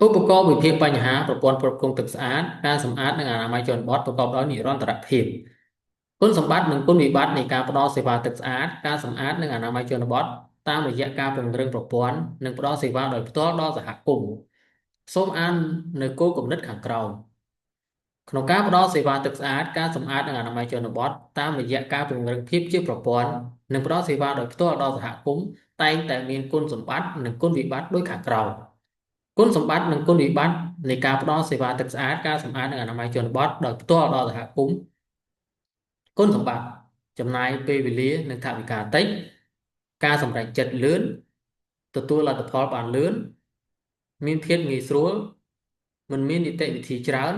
ឧបករណ៍វិភាគបញ្ហាប្រព័ន្ធគ្រប់គ្រងទឹកស្អាតការសម្អាតនិងអនាម័យជនបទប្រកបដោយនិរន្តរភាពគុណសម្បត្តិនិងគុណវិបត្តិនៃការផ្តល់សេវាទឹកស្អាតការសម្អាតនិងអនាម័យជនបទតាមរយៈការពង្រឹងប្រព័ន្ធនិងផ្តល់សេវាដោយផ្ទាល់ដល់សហគមន៍សូមអាននៅគោលគំនិតខាងក្រោមក្នុងការផ្តល់សេវាទឹកស្អាតការសម្អាតនិងអនាម័យជនបទតាមរយៈការពង្រឹងភាពជាប្រព័ន្ធនិងផ្តល់សេវាដោយផ្ទាល់ដល់សហគមន៍តែងតែមានគុណសម្បត្តិនិងគុណវិបត្តិដូចខាងក្រោម គុណសម្បត្តិនិងគុណវិបត្តិនៃការផ្តល់សេវាទឹកស្អាតការសម្អាតនិងអនាម័យជនបទដោយផ្ទាល់ដល់សហគមន៍គុណសម្បត្តិចំណាយពេលវេលានិងថវិកាតិចការសម្រេចចិត្តលឿនទទួលលទ្ធផលបានលឿនមានភាពងាយស្រួលមិនមាននីតិវិធីច្រើន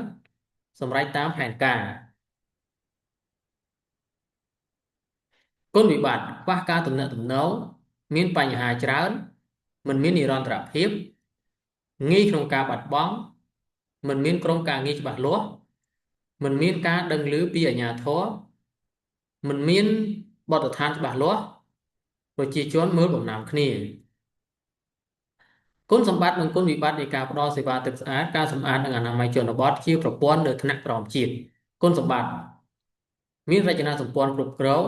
សម្រេចតាមផែនការគុណវិបត្តិខ្វះការទំនាក់ទំនងមានបញ្ហាច្រើនមិនមាននិរន្តរភាពងាយក្នុងការបាត់បង់មិនមានក្រុមការងារច្បាស់លាស់មិនមានការដឹងឮពីអាជ្ញាធរមិនមានបទដ្ឋានច្បាស់លាស់ប្រជាជនមើលបំណាំគ្នាគុណសម្បត្តិនិងគុណវិបត្តិនៃការផ្តល់សេវាទឹកស្អាតការសម្អាតនិងអនាម័យជនបទជាប្រព័ន្ធនៅថ្នាក់ក្រោមជាតិគុណសម្បត្តិមានរចនាសម្ព័ន្ធគ្រប់គ្រង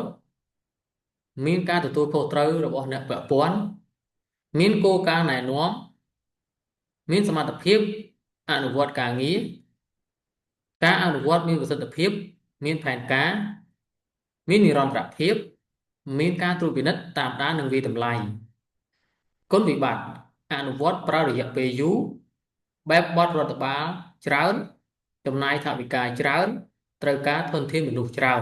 មានការទទួលខុសត្រូវរបស់អ្នកពាក់ព័ន្ធមានគោលការណ៍ណែនាំមានសមត្ថភាពអនុវត្តការងារការអនុវត្តមានប្រសិទ្ធភាពមានផែនការមាននិរន្តរភាពមានការត្រួតពិនិត្យតាមដាននិងវិតម្លៃគុណវិបត្តិអនុវត្តប្រើរយៈពេលយូរបែបបទរដ្ឋបាលច្រើនចំណាយថវិកាច្រើនត្រូវការធនធានមនុស្សច្រើន